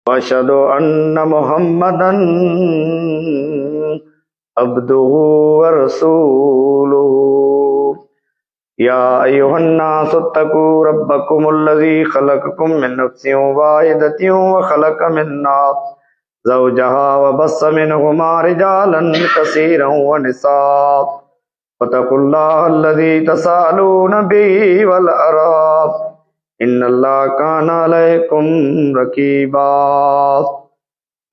वअशहदु अन्न मुहम्मदन अब्दुहु व रसूलुहु। या अय्युहन्नासु इत्तकू रब्बकुमुल्लज़ी खलक़कुम मिन नफ्सिन वाहिदतिन व खलक़ मिन्हा ज़ौजहा व बस्स मिनहुमा रिजालन कसीरन व निsaa वत्तकुल्लाहल्लज़ी तसाअलून बिही वल अर्हाम इन्नल्लाह काना अलैकुम रकीबा।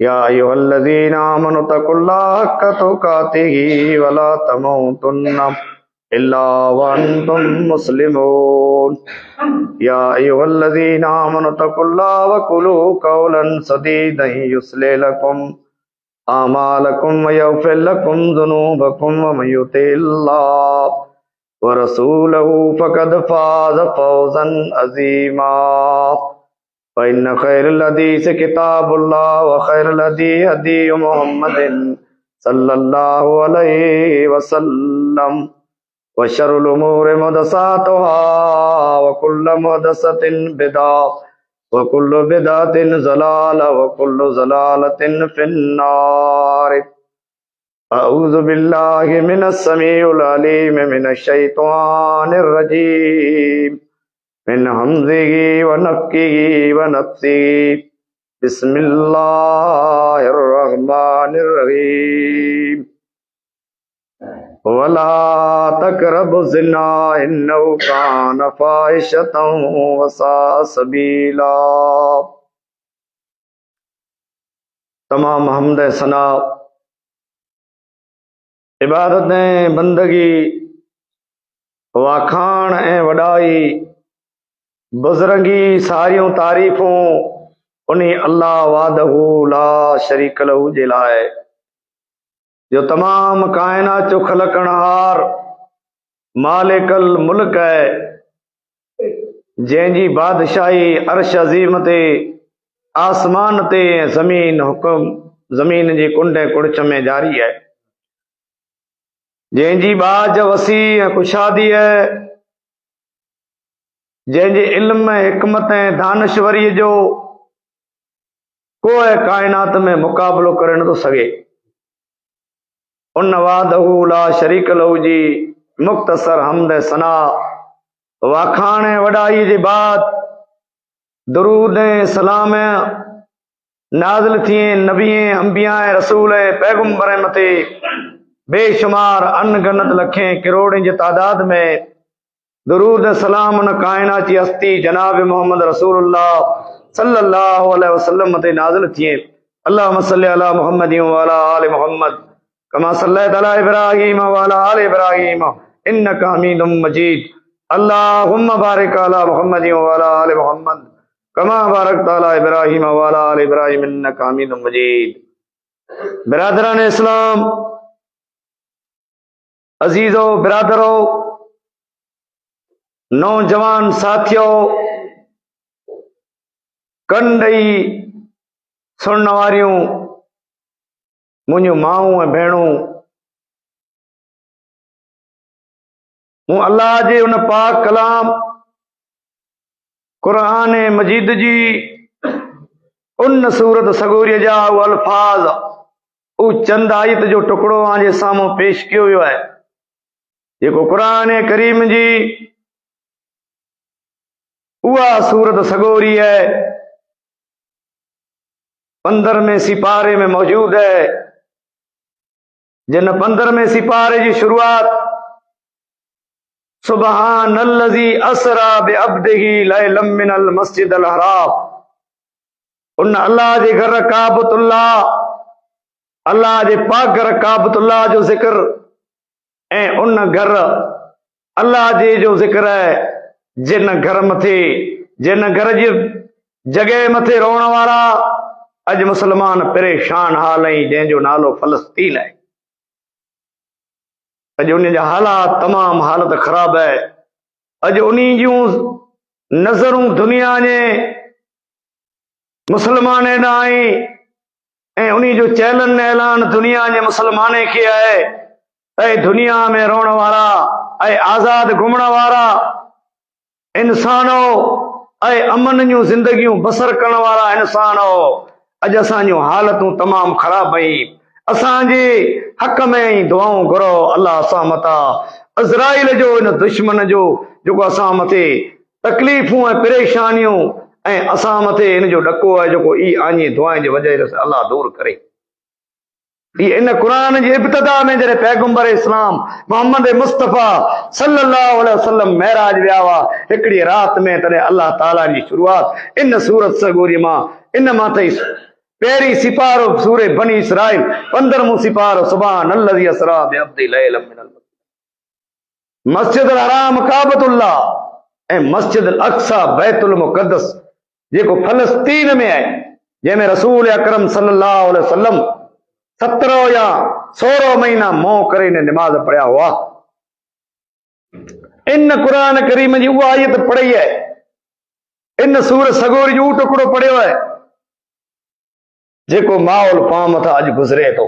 या अय्युहल्लज़ीना आमनु तक़ुल्लाह हक़्क़ तुक़ातिही वला तमूतुन्ना इल्ला व अंतुम मुस्लिमून। या अय्युहल्लज़ीना आमनु तक़ुल्लाह व क़ुलू क़ौलन सदीदन युस्लिह लकुम आमालकुम व यग़फ़िर लकुम ज़ुनूबकुम व मन युतिइल्लाह व रसूलहु फ़क़द फ़ाज़ फ़ौज़न अज़ीमा। फ़इन्न ख़ैरल हदीस किताबुल्लाह व ख़ैरुल हदी हदी मुहम्मदिन सल्लल्लाहु अलैहि वसल्लम व शर्रुल उमूरि मुहदसातुहा व कुल्लु मुहदसतिन बिदअह व कुल्लु बिदअतिन ज़लाला व कुल्लु ज़लालतिन फिन्नार। अऊज़ु बिल्लाहि मिनस समीउल अलीम मिनश शैतानिर रजीम मिन हम्ज़िही व नफ़्ख़िही व नफ़्सिही। बिस्मिल्लाहिर रहमानिर रहीम। वला तक़रबु ज़िना इन्नहु कान फ़ाहिशतन व साअ सबीला। तमाम हम्द सना, इबादतें, बंदगी, वाखाण ऐं वॾाई, बुज़ुर्गी, सारियूं तारीफ़ूं उन्हीं अल्लाह वादहू ला शरीक लहू जे लाइ जो तमाम कायनात जो ख़लक़णहार मालिकल मुल्क है, जंहिंजी बादशाही अर्श अज़ीम ते आसमान ते ज़मीन हुक्म ज़मीन जी कुंड ऐं कुड़च में जारी है, जंहिंजी बाज वसी ऐं कुशादी है, जंहिंजे इल्म हिकमत ऐं दानश्वरीअ जो को कायनात में मुक़ाबिलो करे नथो सघे। उन वादहू ला शरीक लहू जी मुख़्तसर हम्द सना वाखाण ऐं वॾाई जे बाद दुरूद ऐं सलाम नाज़िल थिए नबी अंबिया ऐं रसूल ऐं पैगंबर मथे बेशुमार अनगनत लखें करोड़नि जी तादाद में दुरूद सलाम उन कायनात जी हस्ती जनाब मोहम्मद रसूलुल्लाह सल्लल्लाहु अलैहि वसल्लम मथे नाज़िल थिए। अल्लाहुम्मा सल्लि अला मुहम्मद व अला आलि मुहम्मद कमा सल्लैता अला इब्राहीम व अला आलि इब्राहीम इन्नका हमीदुम मजीद। अल्लाहुम्मा बारिक अला मुहम्मद व अला आलि मुहम्मद कमा बारकता अला इब्राहीम व अला आलि इब्राहीम इन्नका हमीदुम मजीद। बिरादरान इस्लाम, अजीजो बिरादरो, नौजवान साथियों, कंडई सुनण वारियूं मुंहिंजूं माऊं ऐं भेणूं, मूं अल्लाह जे उन पाक कलाम क़ुरान मजीद जी उन सूरत सगोरीअ जा उहे अल्फाज़, उहो चंद आयत जो टुकड़ो जे साम्हूं पेश कयो वियो आहे, जेको क़ुरान करीम जी उहा सूरत सगोरी है 15वें सिपारे में मौजूद है, जिन 15वें सिपारे की शुरुआत सुबहानल्लज़ी असरा बिअब्दिही लैलम मिनल मस्जिदिल हराम, उन अल्लाह जे घर काबतुल्लाह, अल्लाह जे पाक घर काबतुल्लाह जो जिक्र ऐं उन घर अल्लाह जे जो जिक्र है, जिन घर मथे जिन घर जी जगह मथे रोहण वारा अज मुसलमान परेशान हाल आहिनि, जंहिंजो नालो फलस्तीन है। अज उन जा हालात तमाम हालत खराब है। अज उन्हीं जूं नज़रूं दुनिया जे मुसलमान ॾांहुं ऐं उन्हीं जो चैलन ऐलान दुनिया जे मुसलमान खे आहे, ऐं दुनिया में रहण वारा ऐं आज़ाद घुमण वारा इंसानो ऐं अमन जूं ज़िंदगियूं बसर करण वारा इंसानो अज असांजूं हालतूं तमाम ख़राब आहिनि। असांजे हक़ में ही दुआऊं घुरो अल्लाह असां मथा इज़राइल जो इन दुश्मन जो जेको असां मथे तकलीफ़ूं ऐं परेशानियूं ऐं असां मथे इन जो ॾको आहे जेको ई आञी दुआनि जे वजह सां अल्लाह दूर करे। इन क़ुरान जी इब्तिदा में जॾहिं पैगम्बर इस्लाम मोहम्मद मुस्तफ़ा सल्लल्लाहु अलैहि वसल्लम महराज विया हुआ हिकिड़ी राति में, तॾहिं अल्लाह ताला जी शुरूआत इन सूरत सगोरी मां इन मां अथई। पहिरीं सिपारो सूरे बनी इसराइल 15 सिपारो सुभान अल्लज़ी असरा बिअब्दी लैलम मिनल मस्जिद अल हराम काबतुल्लाह ऐं मस्जिद अल अक्सा बैतुल मुक़द्दस जेको फ़लस्तीन में आहे, जंहिंमें रसूल अकरम सल्लल्लाहु अलैहि वसल्लम 17 या 16 महीना मोह करे इन निमाज़ पढ़िया हुआ। इन क़ुरान करीम जी उहा आयत पढ़ी है, इन सूरत सगोरी जो टुकड़ो पढ़ियो है जेको माहौल पां मथां अॼु गुज़रे थो।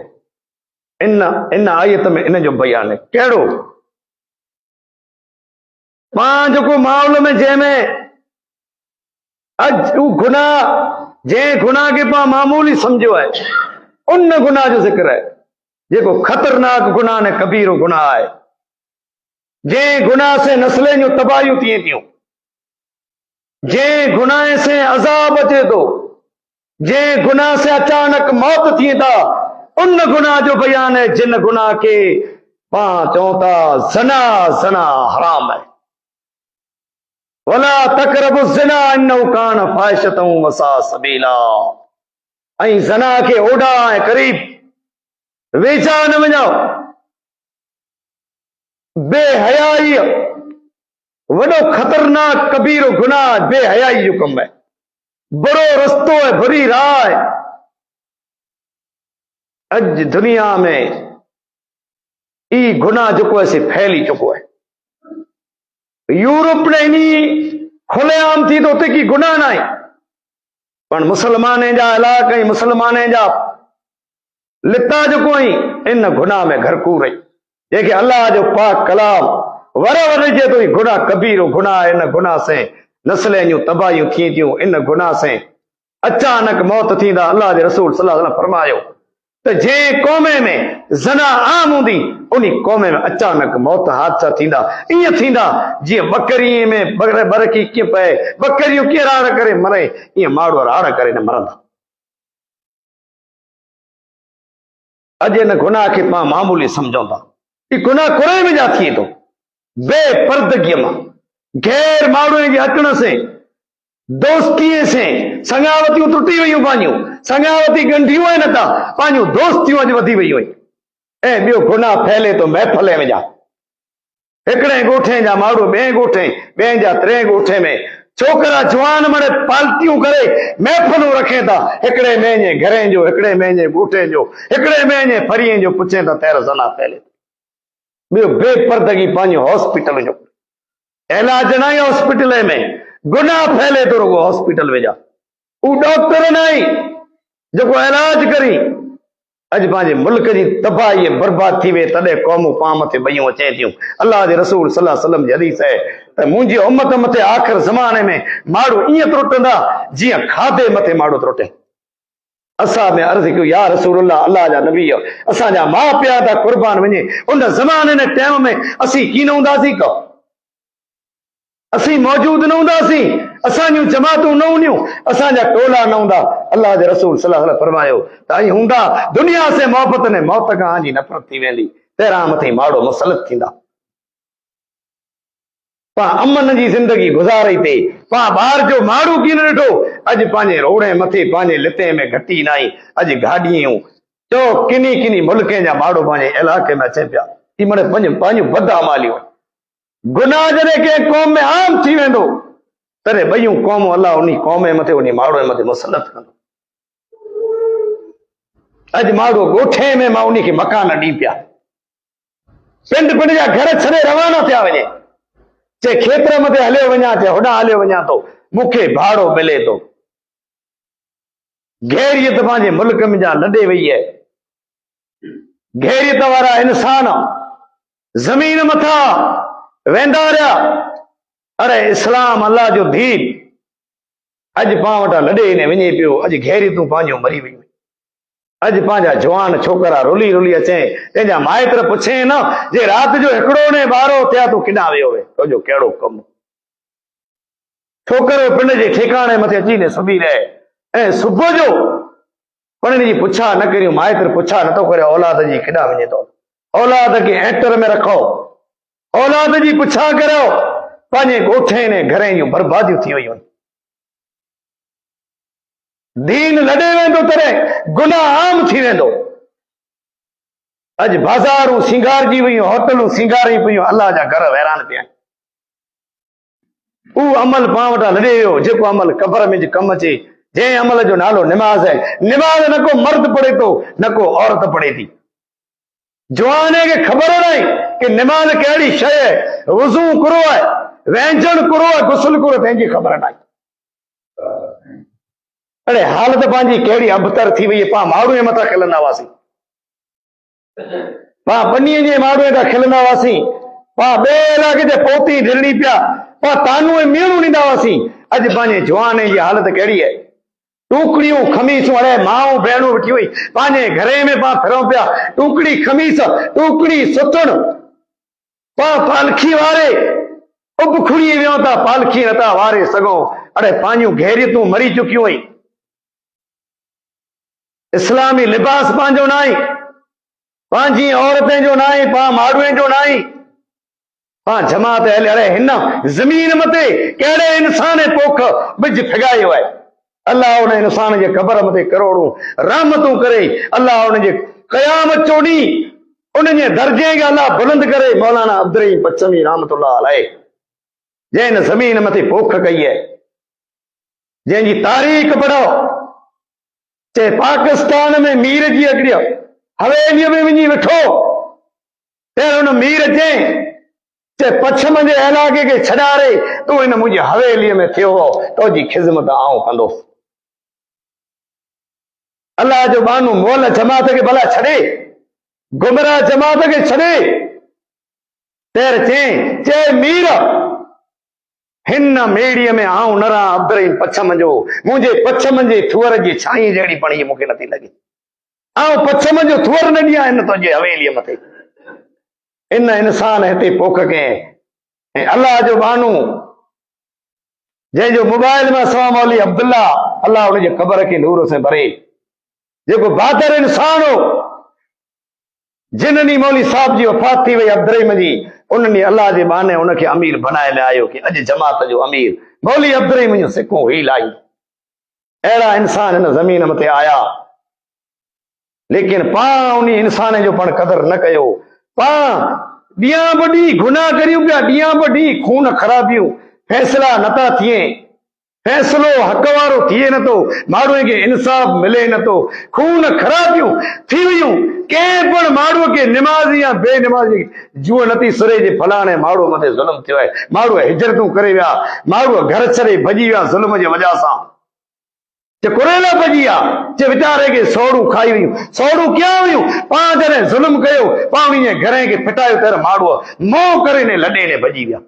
इन आयत में इन जो बयान है कहिड़ो पां जेको माहौल में जंहिंमें अॼु गुनाह जंहिं गुनाह खे पां मामूली सम्झो है उन गुनाह जो ज़िक्र है जेको ख़तरनाक गुनाह ने कबीरो गुनाह है, जंहिं गुनाह से नस्लें जूं तबाहियूं थिए थियूं, जंहिं गुनाह से अज़ाब अचे थो, जंहिं गुनाह से अचानक मौत थिए था, उन गुनाह जो बयान है जिन गुनाह के पां चऊं था ज़ना ज़ना हराम है। वला तक़रबु ज़िना इन्नहु कान फ़ाहिशतन वसा सबीला। ऐं ज़ना के ओॾा ऐं करीब वेझा न वञो। बेहयाई वॾो ख़तरनाक कबीरो गुनाह बेहयाई जो कम है, बड़ो रस्तो है, बुरी राह है। अज दुनिया में ई गुनाह जेको है से फैली चुको है। यूरोप ने इनी खुलेआम थी तो की गुनाह ना है, पर मुसलमान जा इलाक़ ऐं मुसलमान जा लिता जेको ही इन गुनाह में घरकू रही, जेके अल्लाह जो पाक कलाम वर जे तो गुनाह कबीरो गुनाह। इन गुनाह से नस्लें जूं तबाहियूं थी थियूं, इन गुनाह से अचानक मौत थींदा। अल्लाह जे रसूल सल्लल्लाहु अलैहि वसल्लम फरमायो त जंहिं क़ौमे में ज़ना आम हूंदी उन क़ौमे में अचानक मौत हादसा थींदा। ईअं थींदा जीअं बकरीअ में बरकी कीअं पए, बकरियूं कीअं राड़ करे मरे, ईअं माण्हू राड़ करे न मरंदा। अॼु इन गुनाह खे पां मामूली सम्झूं था। ही गुनाह कुरे में जा थिए थो, बेपर्दगीअ मां, गैर माण्हूअ जे अचण से, दोस्तीअ से संगावतियूं टुटी वयूं, पंहिंजूं संगावती ॻंढियूं आहिनि नथा, पंहिंजूं दोस्तियूं अॼु वधी वयूं आहिनि। ऐं ॿियो गुनाह फैले थो महफ़िल में जा, हिकिड़े ॻोठे जा माण्हू ॿिए ॻोठे, ॿिए जा टे ॻोठे में छोकरा जवान मड़े पाल्टियूं करे महफ़िलूं रखे था, हिकिड़े महीने घरे जो, हिकिड़े महीने ॻोठे जो, हिकिड़े महीने फरीअ जो पुछे था तैर ज़ना फैले। ॿियो बेपर्दगी पंहिंजो हॉस्पिटल जो इलाज न आहे, हॉस्पिटल में गुनाह फैले थो रुगो हॉस्पिटल में जा, उ डॉक्टर न आहे जेको इलाज करी। अॼु पंहिंजे मुल्क जी तबाही बर्बाद थी वे, तॾहिं क़ौमूं पां मथे ॿयूं अचे थियूं। अल्लाह जे रसूल सल्लल्लाहु अलैहि वसल्लम जी हदीस है त मुंहिंजी उम्मत मथे आख़िर ज़माने में माण्हू ईअं त्रुटंदा जीअं खाधे मथे माण्हू त्रुटे। असां में अर्ज़ कयो या रसूलल्लाह, अल्लाह जा नबी, असांजा माउ पीउ था कुर्बान वञे, उन ज़माने ने टाइम में असीं कीअं न हूंदासीं का, असीं मौजूद न हूंदासीं, असांजूं जमातूं न हूंदियूं, असांजा टोला न हूंदा। अल्लाह जे रसूल सल्लल्लाहु अलैहि वसल्लम फरमायो त ऐं हूंदा दुनिया से मोहब्बत ने मौत खां जी नफ़रत थी वेंदी, तेरहं मथे माण्हू मुसलत थींदा। पां अमन जी ज़िंदगी गुज़ारी थे, पां ॿार जो माण्हू कीअं न ॾिठो, अॼु पंहिंजे रोड़े मथे पंहिंजे लिते में घटी न आई। अॼु गाॾियूं चओ किनी किनी मुल्कनि जा माण्हू पंहिंजे इलाइक़े में अचे पिया, ही माने पंहिंजूं बदअमालियूं। गुनाह जॾहिं कंहिं क़ौम में आम थी वेंदो, तॾहिं ॿयूं क़ौमूं अल्लाह उन क़ौम मथे उन माण्हू मथे मुसलत कंदो। अॼु माण्हू ॻोठे में मां उन खे मकान ॾी पिया, पिंड पिंड जा घर छॾे रवाना थिया वञे, चे खेत्र मथे हलियो वञा, चे होॾां हलियो वञा थो, मूंखे भाड़ो मिले थो। गैरियत पंहिंजे मुल्क में जा लॾे वई है। गैरियत वारा इंसान ज़मीन मथा वेंदा रहिया। अरे इस्लाम अल्लाह जो दीन अज पां वटा लड़े ने वञे पियो, अज घेरी तूं पंहिंजो मरी वई। अज पंहिंजा जवान छोकरा रुली रुली अचे, तंहिंजा माइट पुछे न जे रात जो हिकिड़ो ने 12 थिया तूं किॾां वियो वे, तुंहिंजो कहिड़ो कमु। छोकरो पिंड जे ठिकाणे मथे अची ने सुम्ही रहे, ऐं सुबुह जो पण जी पुछा न करियूं, माइट पुछा नथो करे औलाद जी किॾां वञे थो। औलाद खे एंटर में रखो, औलाद जी पुछा करो। पंहिंजे ॻोठे ने घरे जूं बर्बादियूं थी वयूं। दीन लॾे वेंदो तॾहिं गुनाह आम थी वेंदो। अॼु बाज़ारूं सिंगारजी वियूं, होटलूं सिंगारी पियूं, अलाह जा घर वैरान पिया। उहो अमल पां वटां लॾे वियो जेको अमल क़बर में कमु अचे, जंहिं अमल जो नालो निमाज़ है। निमाज़ न को मर्द पढ़े थो न को औरत पढ़े थी। जवाने खे ख़बर नाहे कि निमाज़ कहिड़ी शइ आहे, वुज़ू कुरो आहे, व्यंजन कुरो आहे, गुस्ल कुरो, तंहिंजी ख़बर नाहे। अड़े हालत पंहिंजी कहिड़ी अबतर थी वई। पां माण्हू जे मथां खिलंदा हुआसीं, पां बनीअ जे माण्हू था खिलंदा हुआसीं, पां ॿिए इलाइक़े ते पोती ढिलणी पिया, पां तानू मीणूं ॾींदा हुआसीं। अॼु पंहिंजे जवान जी हालत कहिड़ी आहे। टूकड़ियूं खमीसूं, अड़े माऊं भेणूं वेठी हुई पंहिंजे घरे में पां फिरूं पिया, टूकड़ी खमीस, टूकड़ी सुतण, पां पालखी वारे उबखुड़ी वियो था, पालखी नथा वारे सघूं। अड़े पंहिंजूं घेरियतूं मरी चुकियूं हुई। इस्लामी लिबास पंहिंजो न आहे, पंहिंजी औरतें जो न आहे, पां माण्हुनि जो न आहे, पां जमात हले। अड़े हिन ज़मीन मथे कहिड़े इंसान पोख बिज फिगायो आहे। अल्लाह उन इंसान जे क़बर मथे करोड़ूं रहमतूं करे, अल्लाह उन जे क़यामत जो ॾींहुं उन जे दर्जे खे अल्लाह बुलंद करे। मौलाना अब्दुल रहीम पचमी रहमतुल्लाह अलैह, जंहिं ज़मीन मथे पोख कई आहे, जंहिंजी तारीख़ पढ़ो, चे पाकिस्तान में मीर जी हिकिड़ी हवेलीअ में वञी वेठो, पहिरियों हुन मीर चे पछम जे इलाइक़े खे छॾारे, तूं हिन मुंहिंजी हवेलीअ में थियो हो, तुंहिंजी ख़िदमत आऊं कंदुसि। अल्लाह जो बानू मोल जमात खे भला छॾे, गुमराह जमात खे छॾे। तेर चे मीर हिन मेड़ीअ में आऊं न रहां अब्दुल रहीम पछम जो, मुंहिंजे पछम जे थुअर जी छाई जहिड़ी पणी मूंखे नथी लॻे। आऊं पछम जो थुअर न ॾियां हिन तुंहिंजे हवेलीअ मथे। इन इंसान हिते पोख कयईं। ऐं अल्लाह जो बानू जंहिंजो मोबाइल में सवा मौली अब्दुल्ला, अल्लाह उनजे क़बर खे नूर से भरे, जेको बहादुर इंसान हो, जिन ॾींहुं मौली साहब जी वफ़ात थी वई अब्दुल रहीम जी, उन ॾींहुं अल्लाह जे बाने उनखे अमीर बनाए लायो कि अॼु जमात जो अमीर मौली अब्दुल रहीम जूं सिकूं ही लाई। अहिड़ा इंसान हिन ज़मीन मथे आया, लेकिन पां उन इंसान जो पण कदर न कयो। पां ॾींहं ब ॾींहुं गुनाह करियूं पिया, ॾींहं ब ॾींहुं खून खराबियूं, फैसला नथा थिए, फैसलो हक़ वारो थिए नथो, माण्हूअ खे इंसाफ़ मिले नथो, खून खराबियूं थी वियूं। कंहिं पण माण्हूअ खे निमाज़ी या बेनिमाज़ी जूअ नथी सुरे जे फलाणे माण्हू मथे ज़ुल्म थियो आहे। माण्हू हिजरतूं करे विया, माण्हू घर छॾे भॼी विया ज़ुल्म जे वजह सां, कुरेला भॼी विया, वीचारे खे सोड़ूं खाई वियूं। सोड़ूं कीअं हुयूं? पां जॾहिं ज़ुल्म कयो, पां उन जे घर खे फिटायो, तर माण्हू मोह करे ने लॾे ने भॼी विया।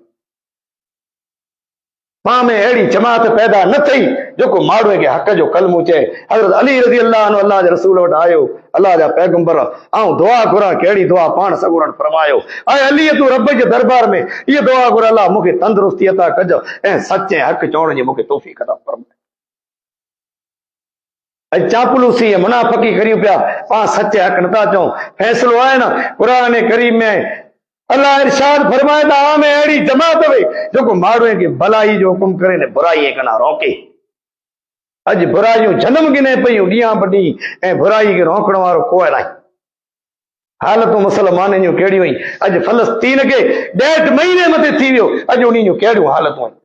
पां में अहिड़ी जमात पैदा न थई जेको माण्हूअ खे हक़ जो कलमो चए। हज़रत अली रज़ी अल्लाह अन्हु अल्लाह जे रसूल वटि आयो, अल्लाह जा पैगंबर, आऊं दुआ घुरां, कहिड़ी दुआ? पाण सगुरन फरमायो, ऐं अली तूं रब जे दरबार में इहा दुआ घुर, अल्लाह मूंखे तंदुरुस्ती अता कजो ऐं सच ऐं हक़ चवण जी मूंखे तौफ़ीक़ अता फरमाए। ऐं चापलूसी ऐं मुनाफ़िकी करियूं पिया, पां सच हक़ नथा चऊं। फैसलो आहे न क़ुरान करीम में, अल्लाह इरशाद फरमाए त आ में अहिड़ी जमात हुई जेको माण्हूअ खे भलाई जो हुकुम करे ने बुराई कना रोके। अॼु बुराइयूं जनम गिने पयूं ॾींहं ब ॾींहुं, ऐं बुराई खे रोकण वारो कोई नाहे। हालतूं मुसलमाननि जूं कहिड़ियूं हुई। अॼु फलस्तीन खे 1.5 महीने मथे थी वियो, अॼु उन्हनि जूं कहिड़ियूं हालतूं आहिनि।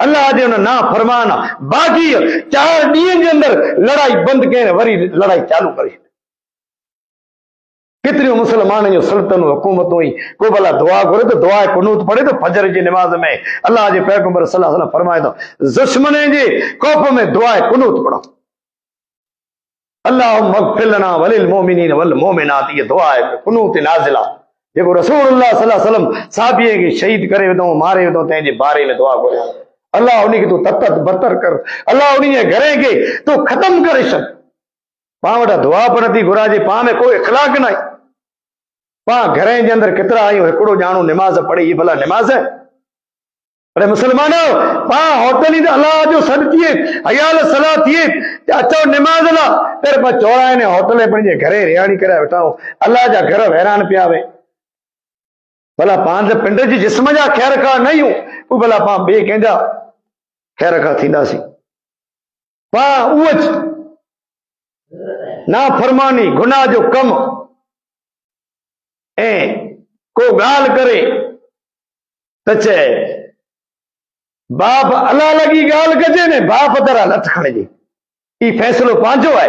अल्लाह जे हुन ना फरमान बाक़ी 4 ॾींहंनि जे अंदरि लड़ाई बंदि कयनि, वरी लड़ाई चालू करे। केतिरियूं मुसलमाननि जूं सल्तनूं हुकूमतूं हुई। को भला दुआ घुरे तो दुआ कुनूत पढ़े तो फजर जी नमाज़ में, अल्लाह जे पैगंबर सल्लल्लाहु अलैहि वसल्लम फरमाए थो, दुश्मन जे खौफ में दुआ कुनूत पढ़ो। अल्लाहुम्मा मग़फ़िर लना वलिल मोमिनीन वल मोमिनात, ये दुआ है कुनूत नाज़िला, जेको रसूलुल्लाह सल्लल्लाहु अलैहि वसल्लम साहबीअ खे शहीद करे विधो, मारे विधो, तंहिंजे बारे में दुआ घुरियो। अल्लाह उन्हीं खे तूं तत बतर कर, अल्लाह उन्हीं जे घरे खे तूं ख़त्म करे छॾ। पाण वटि दुआ पण थी घुराजे, पाण में कोई इख़लाक़ न आहे। पाण घरे जे अंदरि केतिरा आहियूं, हिकिड़ो ॼाणो निमाज़ पढ़े, ही भला निमाज़ है? अरे मुसलमानो, पाण होटल ते अल्लाह जो सॾु थिए, हयाल सलाह थिए, अचो निमाज़ ला, फिर पाण चौराहे ने होटल पंहिंजे घरे रिहाणी करे वेठा आहियूं, अल्लाह जा घर वैरान पिया वे। भला पाण त पिंड जी जिस्म जा ख़ैर खा न आहियूं, पोइ भला पाण ॿिए कंहिंजा ख़ैर खा थींदासीं? पाण उहो नाफरमानी गुनाह जो कम ऐं को ॻाल्हि करे त चए बाप अल्लाह लॻी ॻाल्हि कजे ने बाप दरा लठ खणिजे, ई फ़ैसिलो पंहिंजो आहे।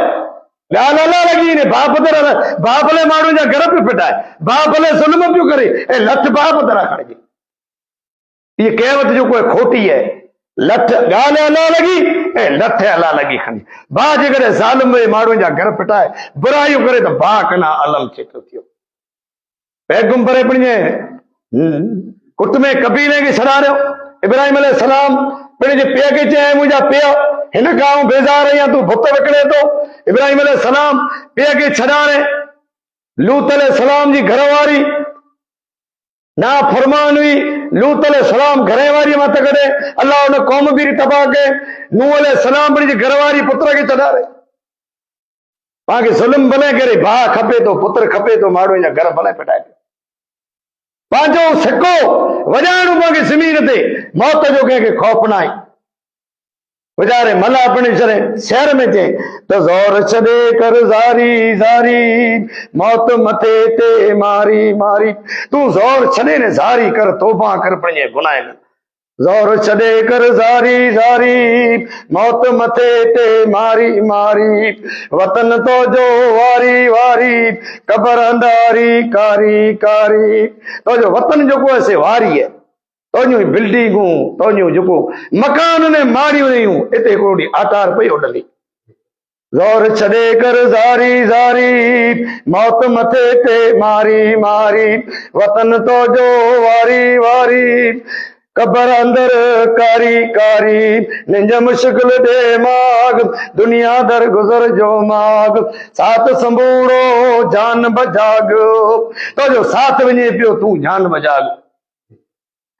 ॻाल्हि अल्लाह लॻी ने बाप दरा, बाप लाइ माण्हू जा घर पियो फिटाए, बाप लाइ ज़ुल्म पियो करे ऐं लठ बाप दरा खणिजे। इहा कहावत जो कोई खोटी आहे। लठ ॻाल्हि अल्लाह लॻी ऐं लठ अल्लाह लॻी खणी। भाउ जेकॾहिं ज़ालिम माण्हू जा घर फिटाए बुराइयूं करे त भाउ कना अलम चेतो थियो। पैगंबर पंहिंजे कुट में कबीले खे छॾारियो। इब्राहिम अलैहिस्सलाम पंहिंजे पीउ खे चए, मुंहिंजा पीउ हिन खां बेज़ार आहियां, तूं बुत विकिणे थो। इब्राहिम अलैहिस्सलाम पीउ खे छॾारे। लूत अलैहिस्सलाम जी घरवारी नाफरमान हुई, लूत अलैहिस्सलाम घरे वारी मां त कढे, अल्लाह उन क़ौम बि तबाह कए। नूह अलैहिस्सलाम पंहिंजी घरवारी पुत्र खे छॾारे। पाण खे ज़ुल्म भले करे, भाउ खपे थो, पुत्र खपे थो, माण्हू जा घर भले पिटाए। पंहिंजो सिको वॼाइणो पाण ज़मीन ते, मौत जो कंहिंखे खौफ़ न आहे। वीचारे मला अपने शहर में चए तो ज़ोर छॾे कर ज़ारी ज़ारी, मौत मथे ते मारी मारी। तू ज़ोर छॾे ने ज़ारी कर, तौबा कर पंहिंजे गुनाह। ज़ोर छॾे कर ज़ारी ज़ारी, मौत मथे ते मारी मारी। वतन तो जो वारी वारी, कबर अंधारी कारी कारी। तो जो वतन जो को से वारी है, तोजू बिल्डिंगूं, तोजू जो मकान ने मारियूं हुयूं, इते हिकिड़ो ॾींहुं आटार पई उॾंदी। ज़ोर छॾे कर ज़ारी ज़ारी, मौत मथे ते मारी मारी। वतन तो जो वारी वारी, कबर अंदर कारी कारी। निंज मुश्किल दे माग, दुनिया दर गुज़र जो माग। साथ संभूड़ो जान बजाग, तो जो साथ वञे पियो तूं जान बजाग।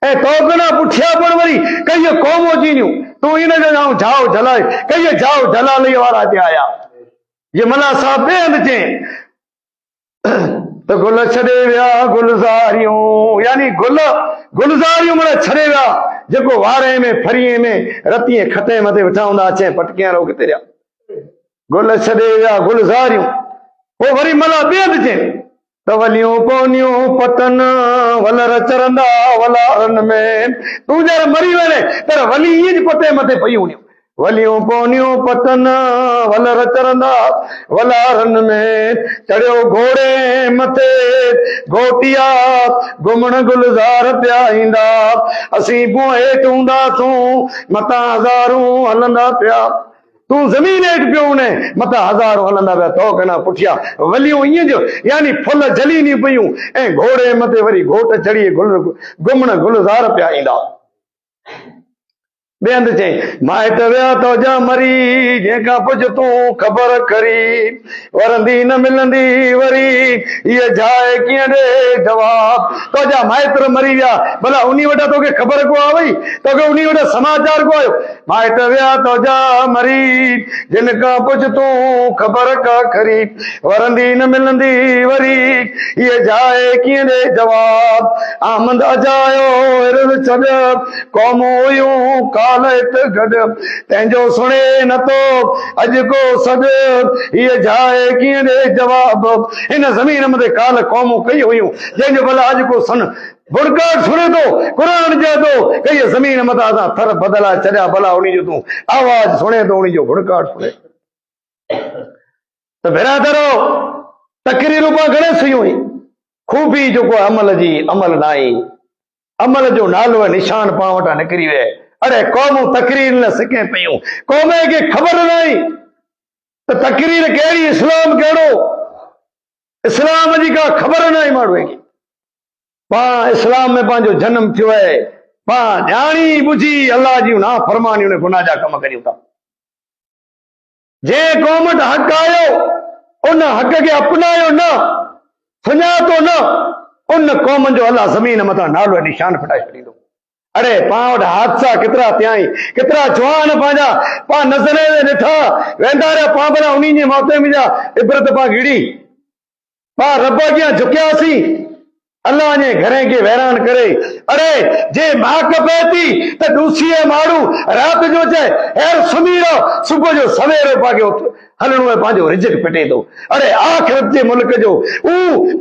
ऐं तोगना पुठिया पण वरी कई क़ौमूं जीनियूं, तूं इन जो जाओ जलाए, कई जाओ जलाली वारा हिते आया। ये मला साहब ॿिए हंधि चई त गुल छॾे विया गुलज़ारियूं, यानी गुलज़ारियूं मला छॾे विया, जेको वारे में फरीअ में रतीअ खटे मथे वेठा हूंदा, अचे पटकिया रहो किथे रहिया। गुल छॾे विया गुलज़ारियूं। पोइ वरी मला ॿिए हंधि चई त वलियूं पवनियूं पतन वलर चरंदा वलारनि में। तूं जर मरी वञे पर वली ईअं पते मथे पई हूंदियूं। वलियूं पवनियूं पतन वलर चरंदा वलारनि में। चढ़ियो घोड़े मथे घोटिया, घुमण गुलज़ार पिया ईंदा। असीं पोइ हेठि हूंदासूं, मथां हज़ारूं हलंदा पिया। तू ज़मीन हेठि पियो वञे, मथां हज़ार हलंदा पिया, तो कना पुठिया वलियूं ईअं जो, यानी फुल जलीनी पियूं ऐं घोड़े मथे वरी घोट चढ़ी घुमण गुलज़ार पिया ईंदा। ॿिए हंधि चई माइट विया तुंहिंजा मरी, जंहिंखां पुछ तूं ख़बर करी। वरंदी न मिलंदी वरी, इहा जाइ कीअं ॾे जवाब। तुंहिंजा माइट मरी विया, भला उन वटां तोखे ख़बर को आहे वई, तोखे उन वटां समाचार को आयो। माइट विया तुंहिंजा मरी, जिन खां पुछ तूं ख़बर का करी। वरंदी न मिलंदी वरी, इहा जाइ कीअं ॾे जवाब। आमंद अजायो हिरद छॾ, क़ौमूं हुयूं गॾु, तंहिंजो सुणे नथो अॼु को सॾु, हीअ जाइ कीअं ॾे जवाब। हिन ज़मीन मथे काल क़ौमूं कई हुयूं, जंहिंजो भला अॼु को सन बुड़काट सुणे थो, क़ुर चए थो कई ज़मीन मथां असां थर बदलाए छॾिया, भला उन जो तूं आवाज़ सुणे थो, उन जो बुड़काट सुणे। त बिरादरो तकरीरूं पाण घणे सुयूं हुई, खूबी जेको अमल जी अमल न आई, अमल जो नालो निशान पाण वटां निकिरी विया। अरे क़ौमूं तकरीर न सिके पियूं, क़ौम खे ख़बर न आई त तकरीर कहिड़ी, इस्लाम कहिड़ो, इस्लाम जी का ख़बर न आई माण्हूअ खे। पाण इस्लाम में पंहिंजो जनम थियो आहे, पा जानी बुझी अल्लाह जी ना फरमानी उन्हें गुनाह जा कम करियूं था। जे कौम वटि हक़ आयो उन हक़ खे अपनायो न, सुञातो न, उन कौम जो अल्लाह ज़मीन मथां नालो निशान फिटाए छॾींदो। अरे पां वटि हादसा केतिरा थिया आहिनि, केतिरा जवान पंहिंजा पां नज़रे में ॾिठा वेंदा रहिया, पां भला उन्ही जे मौते में जा इबरत पां गिड़ी पां रब अॻियां झुकियासीं अल्लाह जे घरें खे वैरान करे। अरे जे माक पए थी त डूसीअ माण्हू राति जो चए हेर सुम्ही रहो, सुबुह जो सवेरे पाके हलणो आहे, पंहिंजो रिज़्क़ फिटे थो। अरे आख़िरत जे मुल्क जो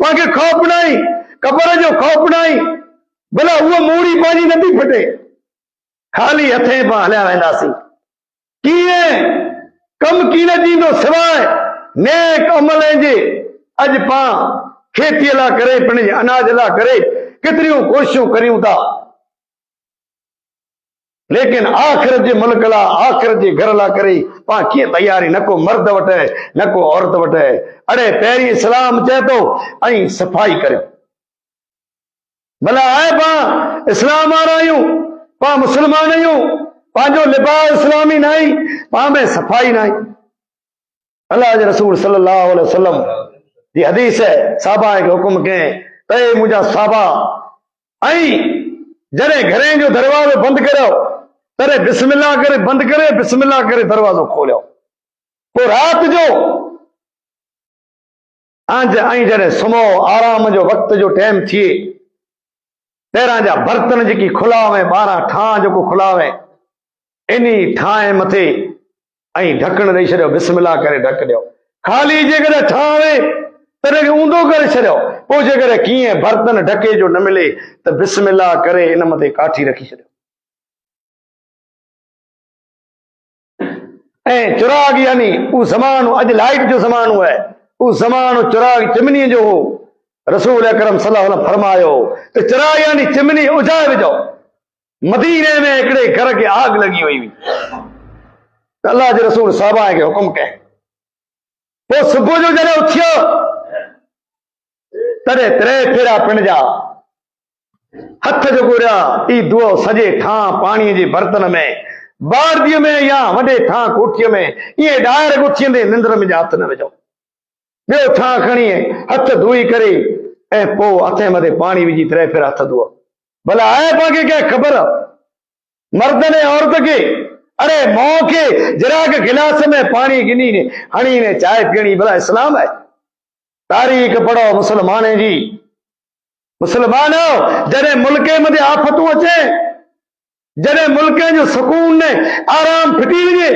पाके ख़ौफ़ न आहे, क़बर जो ख़ौफ़ न आहे, भला उहा मूड़ी पंहिंजी नथी फिटे, खाली हथे पां हलिया वेंदासीं। कीअं कम की न थींदो सवाइ नेक अमल जे। अॼु पां खेती लाइ करे, पंहिंजे अनाज लाइ करे केतिरियूं कोशिशूं करियूं था, लेकिन आख़िरत जे मुल्क लाइ, आख़िरत जे घर लाइ करे पां कीअं तयारी, न को मर्द वटि न को औरत वटि। अड़े पहिरीं इस्लाम चए थो ऐं सफ़ाई करियो। भला आहे पां इस्लाम वारा आहियूं, पां मुस्लमान आहियूं, पंहिंजो लिबास इस्लामी न आहे, पां में सफ़ाई न आहे। अल्लाह जे रसूल सल्लल्लाहु अलैहि वसल्लम जी हदीस है, साहबा खे हुकुम कयईं त मुंहिंजा साहबा ऐं जॾहिं घरें जो दरवाज़ो बंदि करियो तॾहिं बिस्मिल्लाह करे बंदि करे, बिस्मिल्लाह करे दरवाज़ो खोलियो। पोइ राति जो ऐं जॾहिं सुम्हो आराम जो वक़्त जो टाइम थिए, पहिरां जा बर्तन जेकी खुलावे, 12 ठां जेको खुलावे, इन ठां मथे ऐं ढकण ॾेई छॾियो, बिस्मिल्लाह करे ढक ॾियो। खाली जेकॾहिं ठाहे तॾहिं ऊंधो करे छॾियो। पोइ जेकॾहिं कीअं बर्तन ढके जो न मिले त बिस्मिल्लाह करे इन मथे काठी रखी छॾियो। ऐं चिराग यानी उहो ज़मानो, अॼु लाइट जो ज़मानो आहे, उहो ज़मानो चिराग चिमनीअ जो हो। रसूल अकरम सल्लल्लाहु अलैहि वसल्लम फरमायो त चिराग यानी चिमनी उजाए विझो। मदीने में हिकिड़े घर खे आग लॻी वई हुई त अल्लाह जे रसूल साहबा खे हुकुम कयईं। पोइ सुबुह जो जॾहिं उथियो तॾहिं 3 फेरा पिणजा, हथ जोड़िया, ई दुओ सॼे ठां पाणीअ जे बर्तन में, बारदीअ में या वॾे ठां कोठीअ में ईअं डायरेक्ट उथींदे निंद्र में हथ न विझो। ॿियो ठां खणी हथ धोई करे ऐं पोइ हथे मथे पाणी विझी 3 फेरा हथ धोओ। भला आहे पाके कंहिं ख़बर मर्द ने औरत खे? अरे मोह खे जरा के गिलास में पानी गिनी ने हणी ने चाय पीनी, भला इस्लाम है? तारीख़ पढ़ो मुसलमान जी। मुसलमानो जॾहिं मुल्क मथे आफ़तूं अचे, जॾहिं मुल्क जो सुकून ने आराम फिटी वञे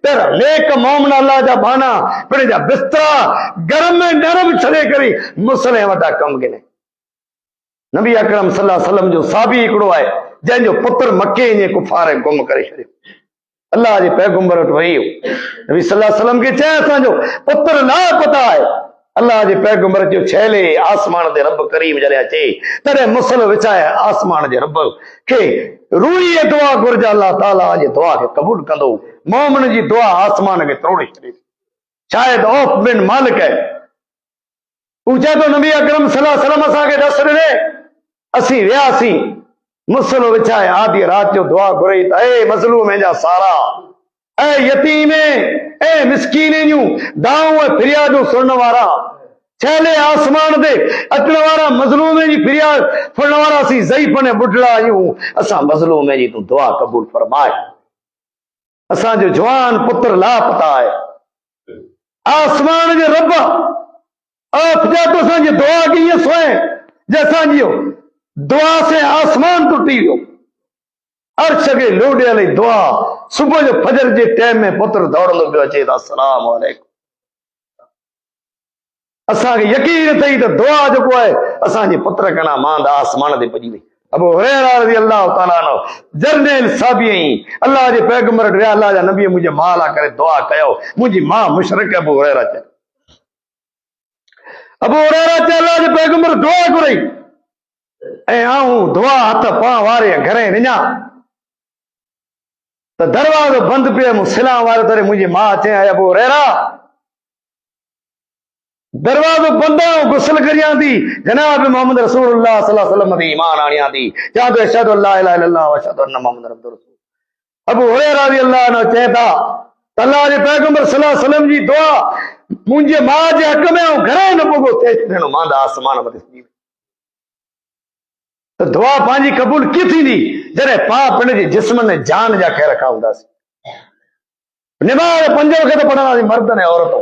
त नेक मोमिन अल्लाह जा बाना पिण जा बिस्तरा गरम में नरम छॾे करे मुसले वटा कम गिने। नबी अकरम सल्लल्लाहु अलैहि वसल्लम जो साबी हिकिड़ो आहे जंहिंजो पुत्र मके जे कुफार गुम करे छॾियो। अल्लाह जे पैगंबर वटि वही नबी सल्लल्लाहु अलैहि वसल्लम खे चए असांजो पुत्र लापता आहे। अल्लाह जे पैगंबर जो छेले आसमान दे रब करीम जॾहिं अचे तॾहिं मुसल विछाए आसमान जे रब खे रूई दुआ घुर्ज, अल्लाह ताला जे दुआ खे क़बूल कंदो। मोमिन जी दुआ आसमान खे तोड़े छॾे। शायद औफ बिन मालिक है, हू चए थो नबी अकरम सल्लल्लाहु अलैहि वसल्लम असांखे ॾस ॾिने, असीं वियासीं मुसल विछाए आधी रात जो दुआ घुरई त ऐ मज़लूम जा सारा, ऐ यतीम, ऐ मिस्कीन जूं दाऊं ऐं फरियादूं सुणन वारा, छेले आसमान ते अचण वारा, मज़लूम जी फरियाद सुणन वारा असीं ज़ईफ़ ने बुढड़ा आहियूं। असां मज़लूम जी तूं दुआ क़बूल फरमाए। असांजो जवान पुत्र लापता आहे। आसमान जे रब आप जा तो असांजी दुआ कीअं सोए जे असांजी दुआ से आसमान टुटी वियो। अर्श खे लोॾियल दुआ सुबुह जो फजर जे टाइम में पुत्र दौड़ंदो पियो अचे त अस्सलाम वालेकुम। असांखे यकीन अथई त दुआ जेको आहे असांजे पुत्र कणा मां आसमान ते पुॼी वई। अबू हुरैरा रज़ी अल्लाह ताला अन्हु जर्नैल साहबी अल्लाह जे पैगंबर वटि विया, अल्लाह जा नबी मुंहिंजे मां लाइ करे दुआ कयो। मुंहिंजी मां मुशरिक अबू हुरैरा चए। अबू हुरैरा चए अल्लाह जे पैगंबर दुआ घुरई ऐं आऊं दुआ हथ पां वारे घरे वञा त दरवाज़ो बंदि पियो। मूं सलाम वारे तरह मुंहिंजी मां चए अबू हुरैरा दरवाजो बंदा गुसल करियां दी जनाब मोहम्मद रसूलुल्लाह सल्लल्लाहु अलैहि वसल्लम दी ईमान आनियां दी जा तो अशहदु अल्ला इलाहा इल्लल्लाह व अशहदु अन्ना मुहम्मदन अब्दुहु रसूल। अबू हुरैरा रज़ियल्लाहु अन्हु चेता अल्लाह जे पैगंबर सल्लल्लाहु अलैहि वसल्लम जी दुआ मुंहिंजे मां जे हक में घरे न पुगो तेनो मांदा आसमान मथे तो दुआ पंहिंजी क़बूल की थींदी जॾहिं पां पिण जे जिस्म ने जान जा ख़ैर रखा हूंदासीं। निमाज़ 5 वक़्त पढ़ंदासीं मर्द ने औरतों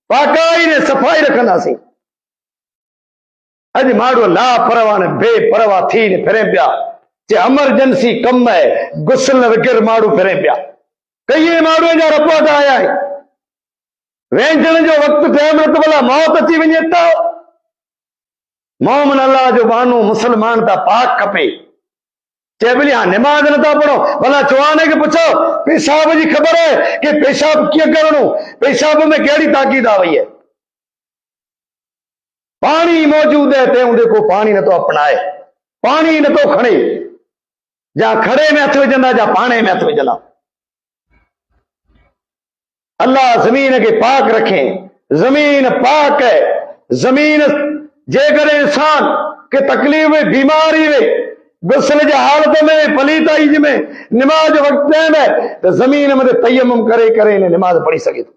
पाकाई ने सफ़ाई रखंदासीं। अॼु माण्हू लापरवाह ने बेपरवाह थी ने फिरे पिया जे एमरजेंसी कम है गुस्ल वग़ैरह माण्हू फिरे पिया कई माण्हू जा रिपोर्ट आया वेंचण जो वक़्तु टाइम रत भला मौत अची वञे त मोमिन अल्लाह जो माण्हू मुसलमान ता पाक खपे चए भली हाँ नमाज नथा पढ़ो भला चौहाने के पूछो पेशाब की खबर है कि पेशाब कीअं करणो पेशाब में कहिड़ी ताक़ीद आ वई है पानी मौजूद है ते हूंदे को पानी नथो अपनाए पानी नथो खणे जा खड़े में हथ विझंदा जा पाणे में हथ विझंदा। अल्लाह जमीन के पाक रखे जमीन पाक है जमीन जेकर इंसान के तकलीफ में बीमारी में गुस्ल जे हालत में पलीताई में नमाज वक्त में तो जमीन में तयम्मुम करे करे ने नमाज पढ़ी सके तो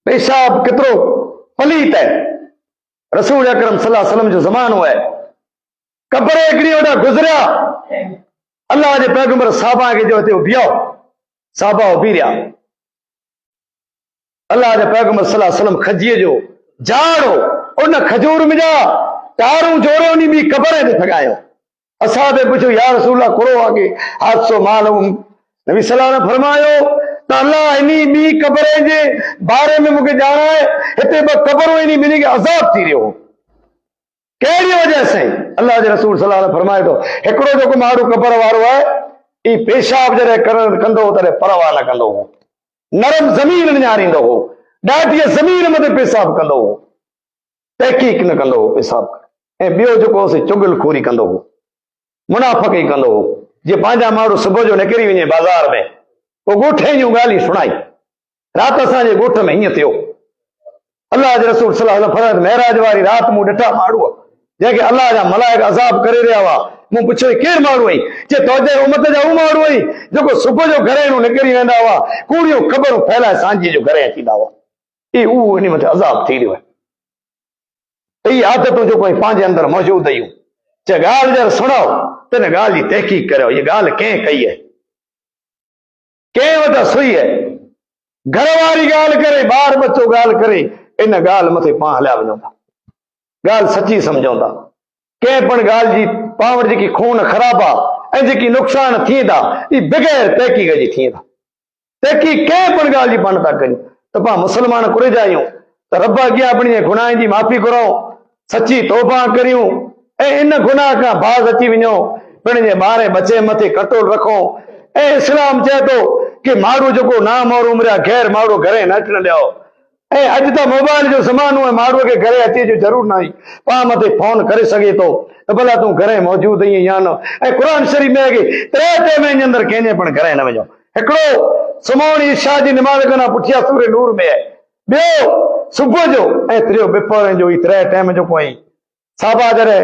पेशाब कितरो पलीत है रसूल अकरम सल्लल्लाहु अलैहि वसल्लम जो ज़मानो है कब्र हिकिड़ी वटा गुज़रिया अल्लाह जे पैगंबर साहबा के जो हिते बीहो साहबा उभी रहिया अल्लाह जे पैगंबर सल्लल्लाहु अलैहि वसल्लम खजीअ जो झाड़ो उन खजूर में जा तारूं जोड़े उन्हीं भी कब्र ते फगायो असां ते पुछो या रसूलल्लाह कुरो आगे हादसो मालूम नबी सल्लल्लाहु अलैहि वसल्लम फरमायो त अल्लाह इन्हीं भी कब्र जे बारे में मुझे जाना है हिते ब कब्रों इन्हीं बिनी के अज़ाब थी रहियो कहिड़ी वजह से अल्लाह जे रसूल सल्लल्लाहु अलैहि वसल्लम फरमाए तो हिकिड़ो जेको माण्हू कब्र वारो है ई पेशाब जॾहिं कंदो हो तॾहिं परवाह न कंदो हो नरम ज़मीन निहारींदो हो ॾाढी ज़मीन मथे पेशाब कंदो हो तहक़ीक़ न कंदो हो पेशाब ऐं ॿियो जेको होसि चुगलखोरी कंदो हो मुनाफ़िक़ी कंदो हो जे पंहिंजा माण्हू सुबुह जो निकिरी वञे बाज़ार में पोइ ॻोठे जूं ॻाल्हियूं सुणाई राति असांजे ॻोठ में हीअं थियो अल्लाह जे रसूल सल्लल्लाहु अलैहि वसल्लम महराज वारी राति मूं ॾिठा माण्हू जंहिंखे अल्लाह जा मलाइक अज़ाब करे रहिया हुआ मूं पुछियो केरु माण्हू आई जे तुंहिंजे उमत जा हू माण्हू आई जेको सुबुह जो घरे निकिरी वेंदा हुआ कूड़ियूं ख़बरूं फैलाए सांझी जो घरे अची ईंदा हुआ उहो इन मथे अज़ाब थी रहियो आहे इहे आदतूं जेको पंहिंजे अंदरि मौजूद आहियूं जे ॻाल्हि जर सुणो त हिन ॻाल्हि जी तहक़ीक़ करियो हीअ ॻाल्हि कंहिं कई है कंहिं वटि सुई है घर वारी ॻाल्हि करे ॿार बच्चो ॻाल्हि करे इन ॻाल्हि मथे पाण हलिया वञूं था ॻाल्हि सची सम्झूं था कंहिं पण ॻाल्हि जी पाण वटि जेकी खून ख़राब आहे ऐं जेकी नुक़सान थिए था ई बग़ैर तहक़ीक़ जी थिए था तहक़ीक़ कंहिं पण ॻाल्हि जी पाण था कयूं त पाण मुस्लमान कुरिजा आहियूं त रब अॻियां अपनी गुनाहनि जी माफ़ी करो सची तौबा करियूं ऐं इन गुनाह खां बाज़ अची वञो पंहिंजे ॿार बचे मथे कंट्रोल रखो ऐं इस्लाम चए थो कि माण्हू जेको नाम और उमिरि गैर माण्हू घरे न अचणु ॾियो ऐं अॼु त मोबाइल जो ज़मानो आहे माण्हूअ खे घरे अचे जो ज़रूरु न आहे पाण मथे फोन करे सघे थो त भला तूं घरे मौजूद आहीं या न ऐं क़ुर शरीफ़ में टे महीने अंदरि कंहिंजे पण घरे न वञो हिकिड़ो सुम्हण इशा जी निमाज़ खां पुठियां सूरह नूर में आहे ॿियो सुबुह जो ऐं टियों बपोर जो ई टे टाइम जेको आई साहबा जॾहिं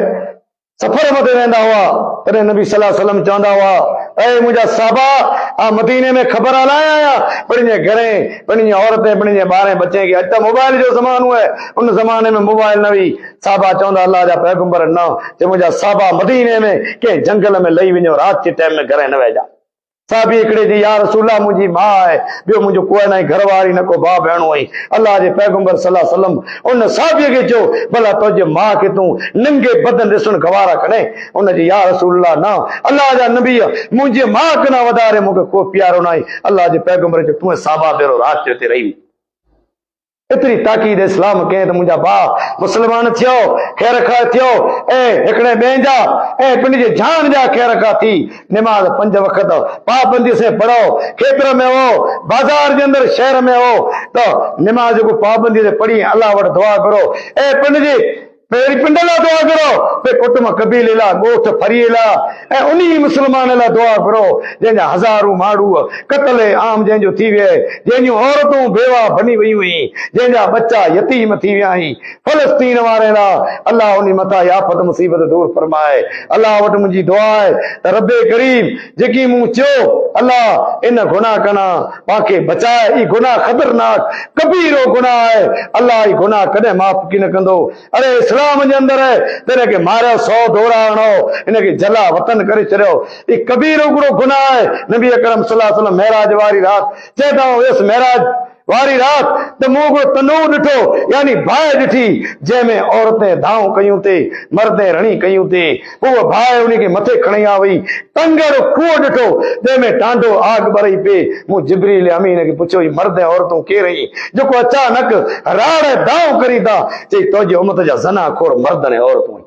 सफ़र मथे वेंदा हुआ तॾहिं नबी सल्लल्लाहु अलैहि वसल्लम चवंदा हुआ ऐं मुंहिंजा साहबा आ मदीने में ख़बर हलाया आया पंहिंजे घरे पंहिंजी औरतें पंहिंजे ॿार बच्चे खे अॼु त मोबाइल जो ज़मानो आहे उन ज़माने में मोबाइल न हुई साहबा चवंदा अल्लाह जा पैगंबर न जे मुंहिंजा साहबा मदीने में कंहिं जंगल में लही वञो राति जे टाइम में घरे न वेहिजा साहबी हिकिड़े जी या रसूला मुंहिंजी मां आहे ॿियो मुंहिंजो कोई न घर वारी न को भाउ भेणो आई अल्लाह जे पैगंबर सल्लल्लाहु अलैहि वसल्लम उन साहबीअ खे चयो भला तुंहिंजे माउ खे तूं नंगे बदन ॾिसण गवारा कॾहिं उनजी या रसूला न अल्लाह जा नबी मुंहिंजे माउ खे न वधारे मूंखे को प्यारो न आहे अल्लाह जे पैगंबर चयो तूं साहबा भेरो राति जो हिते रही एतिरी ताक़ीद इस्लाम कई त मुंहिंजा भाउ मुस्लमान थियो ख़ैर खा थियो ऐं हिकिड़े ॿिए जा ऐं पंहिंजे जान जा ख़ैर खा थी निमाज़ 5 वक़्त पाबंदी से पढ़ो खेत्र में हो बाज़ार जे अंदरि शहर में हो त निमाज़ को पाबंदी से पढ़ी अल्लाह वटि दुआ करो ऐं पंहिंजे पहिरीं पिंड लाइ दुआ करो, फिर कुटुंब कबीले लाइ, ॻोठ फरीअ लाइ, ऐं उन्ही मुस्लमान लाइ दुआ करो जंहिंजा हज़ारूं माण्हू क़त्ल आम जंहिंजो थी विया, जंहिंजूं औरतूं बेवा बनी वयूं हुई, जंहिंजा बच्चा यतीम थी विया आहिनि। फ़लस्तीन वारे लाइ अलाह उन मथां आफ़त मुसीबत दूर फरमाए। अलाह वटि मुंहिंजी दुआ आहे त रब्बे करीम जेकी मूं चयो अलाह इन गुनाह कना पांखे बचाए। ई गुनाह ख़तरनाक कबीरो गुनाह आहे। अलाह ई गुनाह कॾहिं माफ़ की न कंदो। अरे इस्लाम जे अंदर तेरे के मारियो 100 दौरा हणो, इनके जला वतन करे छॾियो। ई कबीरो हिकिड़ो गुनाह आहे। नबी अकरम सल्लल्लाहु अलैहि वसल्लम महराज वारी रात चवंदा हुयसि महराज वारी रात त मूं हिकिड़ो तनूर ॾिठो, यानी बाहि ॾिठी जंहिंमें औरतें धाऊं कयूं थे, मर्दें रणी कयूं थे। उहा बाहि उन खे मथे खणी आ वई। तंगड़ खूह ॾिठो जंहिंमें टांडो आग ॿरई पे। मूं जिब्रील अमीन खे पुछियो ही मर्द औरतूं केर आहिनि जेको अचानक राड़ दाऊं करी था? चई तुंहिंजी उम्मत जा ज़नाखोर मर्द ऐं औरतूं।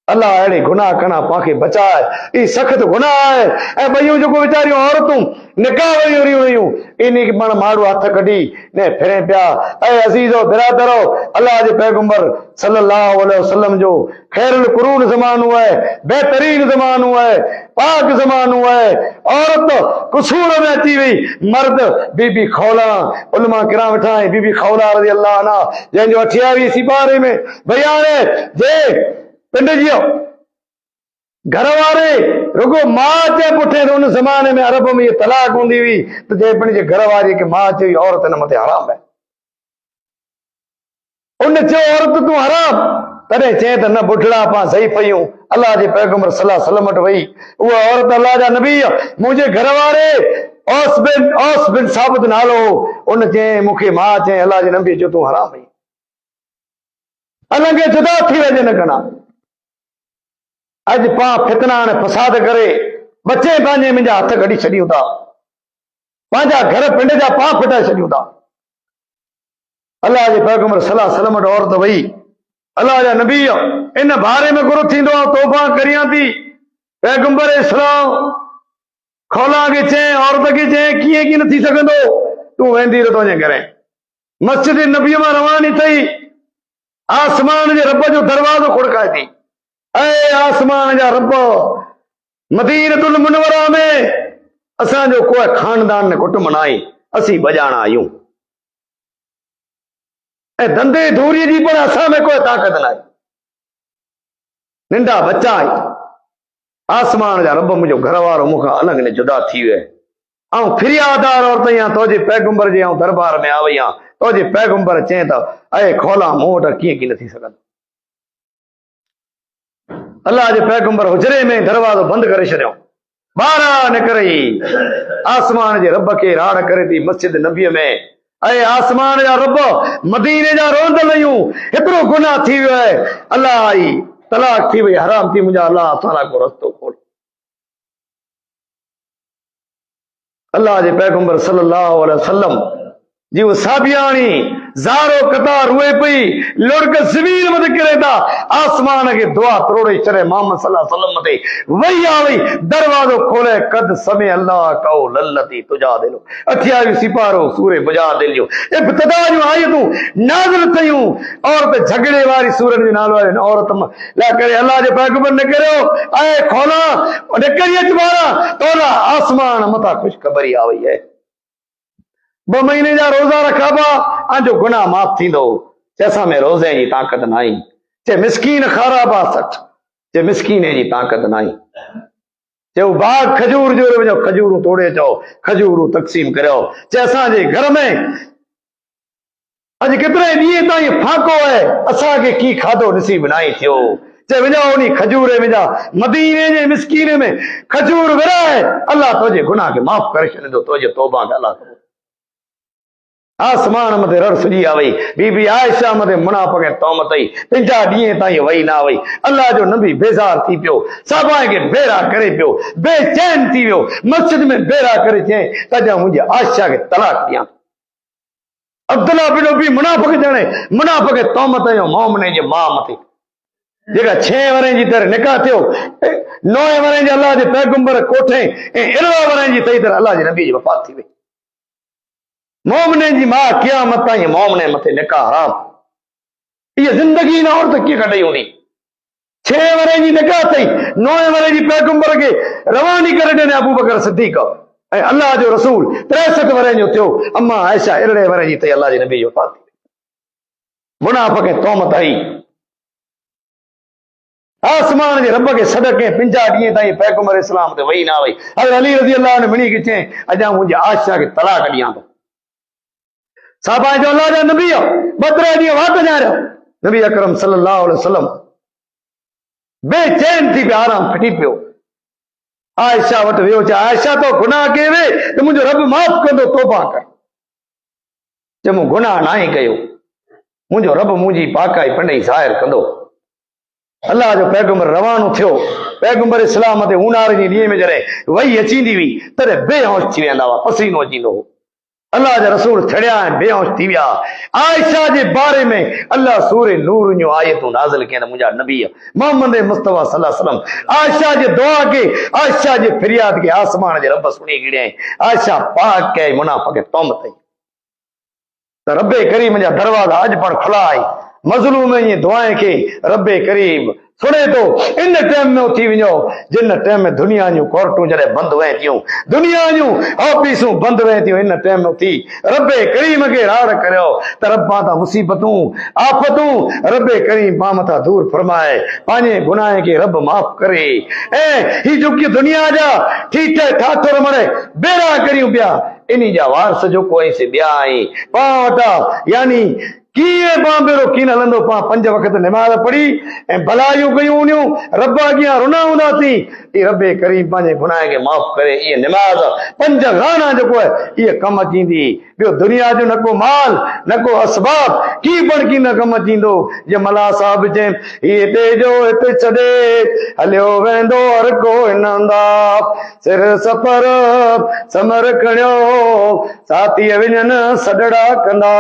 अल्लाह अहिड़े गुनाह कना पांखे बचाए। ई सख़्त गुनाह आहे। ऐं ॿयूं जेको वीचारियूं औरतूं निकाह वई हुयूं इन पाण माण्हू हथ कढी ने फिरे पिया। ऐं अज़ीज़ो बिरादरो, अल्लाह जे पैगंबर सल्लल्लाहु अलैहि वसल्लम जो खैरुल कुरून ज़मानो आहे, बहितरीन ज़मानो आहे, पाक ज़मानो आहे। औरत कुसूर में अची वई, मर्द बीबी खौला, उलमा किराम वेठा आहिनि, बीबी खौला रज़ी अल्लाह अन्हा जंहिंजो 28वीं सिपारे में बयान आहे जे पिंड जी घर वारे रुगो मां जे पुठे त उन ज़माने में अरब में तलाक हूंदी हुई त जे पंहिंजे घर वारी खे मां चई औरत हिन मथे हराम आहे। उन चयो औरत तूं हराम, तॾहिं चए त न बुढड़ा पां सही पयूं। अल्लाह जे पैगंबर सल्लल्लाहु अलैहि वसल्लम वटि वई उहा औरत, अल्लाह जा नबी मुंहिंजे घर वारे औस बिन साबित नालो, उन चई मूंखे मां चई अल्लाह जे नबी जो तूं हराम आई। अलॻि जुदा थी वञे न कना। अॼु पां फितना ने फसाद करे बचे पंहिंजे मुंहिंजा हथ कढी छॾियूं था, पंहिंजा घर पिंड जा पां फिटाए छॾियूं था। अल्लाह जे पैगंबर सल्लल्लाहु अलैहि वसल्लम वटि औरत वई, अल्लाह जा नबी इन बारे में गुरु थींदो आहे तौबा करियां थी। पैगंबर इस्लाम खौला खे चए, औरत खे चए कीअं की न थी सघंदो, तूं वेंदी रह तुंहिंजे घरे। मस्जिद नबीअ मां रवानी थई, आसमान जे रब जो दरवाज़ो खुड़काए थी। ऐ आसमान जा रब, मदीनतुल मुनव्वरा में असांजो कोई खानदान ने कुटुंब न आहे, असीं बजाणा आहियूं। ऐं धंधे धूरीअ जी पर असां में कोई ताक़त न आहे। नंढा बच्चा आहे। आसमान जा रब मुंहिंजो घर वारो मूंखां अलॻि ने जुदा थी वियो आहे। ऐं फिरियादार औरत या तुंहिंजे पैगंबर जे दरबार में आवई आहे, तुंहिंजे पैगंबर चए त ऐ खौला मूं वटि कीअं की न थी सघंदो। अल्लाह जे पैगंबर हुजरे में दरवाज़ो बंदि करे छॾियो, ॿाहिरां निकिरई। आसमान जे रब खे राड़ करे थी मस्जिद नबीअ में। ऐं आसमान जा रब मदीने जा रोंदल आहियूं, हेतिरो गुनाह थी वियो आहे। अल्लाह आई तलाक थी वई, हराम थी। मुंहिंजा अल्लाह ताला को रस्तो खोल। अल्लाह जे पैगंबर सल्लल्लाहु अलैहि वसल्लम जी वो साबियाणी ज़ारो कतार रोए पई, लुढ़क ज़मीन मथे किरे था। आसमान के दुआ तरोड़े छॾे मोहम्मद सल्लल्लाहु अलैहि वसल्लम ते वही आई, दरवाजो खोले कद समय अल्लाह कहो लल्लती तुजादिलु। 28वीं सिपारो सूरे मुजादिल जो इब्तिदा जूं आयतूं नाज़िल थयूं। औरत झगड़े वारी सूरत जो नालो आहे। औरत ला करे अल्लाह जे पैगंबर ने करियो ऐ खोला निकरी अच ॿाहिरां, तोला आसमान मथां ख़ुशख़बरी आ वई आहे। 2 महीने जा रोज़ा रखाबा, आंजो गुनाह माफ़ थींदो। चैसा में रोज़े जी ताक़त न आई। चे मिस्कीन खाराबा 60, चे मिस्कीने जी ताक़त न आई। चयो बाग खजूर जो वञो, खजूरूं तोड़े अचो, खजूरूं तक़सीम करियो। चे असांजे घर में अॼु केतिरे ॾींहं ताईं फाको आहे, असांखे की खाधो नसीब न आहे थियो। चे वञो उन खजूर में जा मदीने जे मिस्कीने में खजूर विराए, अल्लाह तुंहिंजे गुनाह खे माफ़ करे छॾींदो, तुंहिंजे तौबा खे अल्लाह कबूल। आसमान मथे रड़ सुजी आ वई। बीबी आयशा मथे मुनाफ़िक़ ऐं तौमत आई, 5 ॾींहं ताईं वई न वई। अल्लाह जो नबी बेज़ार थी पियो, साबा खे बेरा करे पियो, बेचैन थी वियो। मस्जिद में बेरा करे चई त मुंहिंजी आयशा खे तलाक ॾियां। अब्दुल्ला बिन उबी मुनाफ़िक़ ॼणे, मुनाफ़िक़ तौमत जो मोमिने जे मां मथे जेका 6 वरे जी तरह निकाह थियो, 9 वरे जे अल्लाह जे पैगंबर कोठे ऐं 11 वरे जी तई तरह अल्लाह जे नबी जी वफ़ात थी वई। मोमिने जी मां क़यामत ताईं मोमिने मथे निकाह हराम। ये जिंदगी ना और तक कटई होनी 6 वरे जी निकाह थी 9 वरे जी पैगंबर के रवानी करे ॾिने अबू बकर सिद्दीक़ ऐं अल्लाह जो रसूल 63 वरे जो थियो अम्मा आयशा 11 वरे जी थी अल्लाह जे नबी जो फाती मुनाफ़िक़ तौमत आई आसमान जे रब के सदके 50 ॾींहं ताईं पैगंबर इस्लाम ते वही ना वई हज़रत अली रज़ी अल्लाह अन्हु मिणी के चई अॼा मुंहिंजी आयशा खे तलाक ॾियां थो साहबा जो अल्लाह जा नबी 2-3 ॾींहं वात ॼाणियो नबी अकरम सल्लल्लाहु अलैहि वसल्लम बेचैन थी पियो आराम फिटी पियो आयशा वटि वियो चए आयशा तो गुनाह कयो वे त मुंहिंजो रब माफ़ कंदो तौबा कर चए मूं गुनाह ना ई कयो मुंहिंजो रब मुंहिंजी पाकाई पंडई ज़ाहिर कंदो अल्लाह जो पैगंबर रवानो थियो पैगंबर इस्लाम ते ऊनार जी ॾींहं में जॾहिं वही अचींदी हुई तॾहिं बेहोश थी वेंदा हुआ पसीनो अचींदो हो अल्लाह जा रसूल छड़िया बेहोश थी विया आयशा जे बारे में अल्लाह सूरे नूर जो आयतूं नाज़िल कयनि मुंहिंजा नबी मोहम्मद मुस्तफा सल्लल्लाहु अलैहि वसल्लम आयशा जे दुआ के आयशा जे फरियाद के आसमान जे रब सुनी गिड़ियाई आयशा पाक के मुनाफ़िक़ तौमत आई त रब्बे करीम जा दरवाजा अॼु पण खुला आई मज़लूम जी दुआएं के रब्बे करीम सुने तो इन टाइम में उथी वञो जिन टाइम में दुनिया जूं कोर्टूं जॾहिं बंदि वहे थियूं दुनिया जूं ऑफिसूं बंदि वहे थियूं इन टाइम में उथी रब्बे करीम खे राड़ करियो त रब्बा तां मुसीबतूं आफ़तूं रब्बे करीम पां मथां दूर फरमाए पंहिंजे गुनाह खे रब माफ़ करे ऐं ही जेकी दुनिया जा ठीक ठाठुर मड़े बेड़ा करियूं पिया इन्ही जा वारस जो कोई से ॿिया आई पां वटां यानी कीअं पां बेड़ो कीन हलंदो पां 5 वक़्त नमाज़ पढ़ी ऐं भलायूं कयूं हुयूं रब अॻियां रुना हूंदासीं रब्बे करीम पंहिंजे गुनाह खे माफ़ करे इहे नमाज़ 5 गाना जेको आहे इहे कम अचींदी ॿियो दुनिया जो न को माल न को असबाब की पण की न कम अचींदो जे मला साहब चए हिते जो हिते छॾे हलियो वेंदो हर को हिनंदा सिर सफ़र समर खणियो साथीअ विञनि सॾड़ा कंदा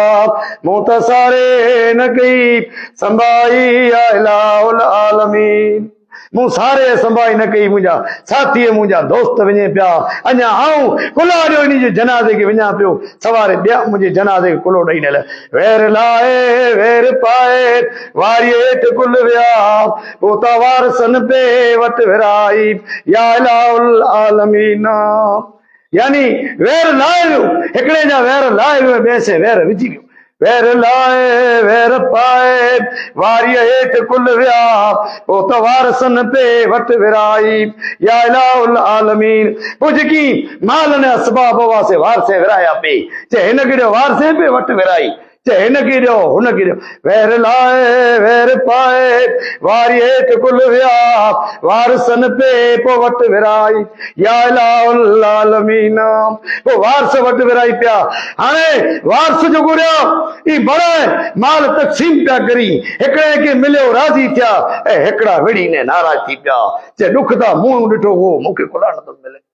मूं त सारे न कई संभाई इलाहुल आलमीन मूं सारे संभाई न कई मुंहिंजा साथी मुंहिंजा दोस्त वञे पिया अञा आऊं कुला ॾियो इन जे जनाज़े खे वञा पियो सवारे ॿिया मुंहिंजे जनाज़े खे कुलो ॾेई न वेर लाए वेर पाए वारी हेठि कुल विया पोइ त वारसन पे वटि विराई या इलाहुल आलमीन यानी वेर लाए वियो हिकिड़े जा वेर लाए वियो ॿिए से वेर विझी वियो वेर लाए वेर पाए वारीअ हेठि कुल विया पोइ त वारसन पे वटि विराई या इलाहुल आलमीन पोइ जेकी माल ने असबाब हुआ से वारसे विराया पे चए हिन खे वारसे पे वटि विराई चए हिन खे ॾियो हुन खे ॾियो वेर लाए वेर पाए वारी हेठि कुल विया वारसन पे पोइ वटि विराई या इलाहुल आलमीन पोइ वारस वटि विराई पिया हाणे वारस जो घुरियो ई बड़े माल तक़सीम पिया करी हिकिड़े खे मिलियो राज़ी थिया ऐं हिकिड़ा विड़ी ने नाराज़ थी पिया चए ॾुख था मुंहुं ॾिठो हो मूंखे खुला नथो मिले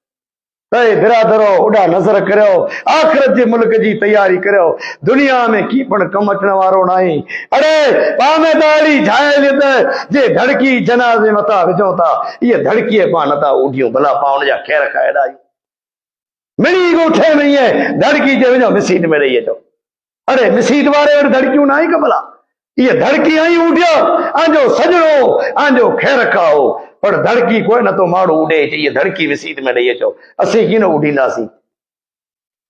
बिरादरो उॾा नज़र करियो आख़िरत जे मुल्क जी तैयारी करियो दुनिया में की पण कम अचण वारो नाहे अड़े पामे त अहिड़ी जाइलियत जे धड़की जनाज़े मथां विझूं था इहे धड़कीअ पां नथा उॾियूं भला पां हुन जा ख़ैर खाए ॾायूं मिड़ी ॻोठे में ईअं धड़की जे विझो मिसीद में ॾेई अचो अड़े मिसीद वारे वटि धड़कियूं न आई का भला इहे धड़की आई उॾियो आंजो सजणो आंजो ख़ैर खाओ पर धड़की कोई न तो माण्हू उॾे इहे धड़की मिसीद में ॾेई अचो असीं कीन उॾींदासीं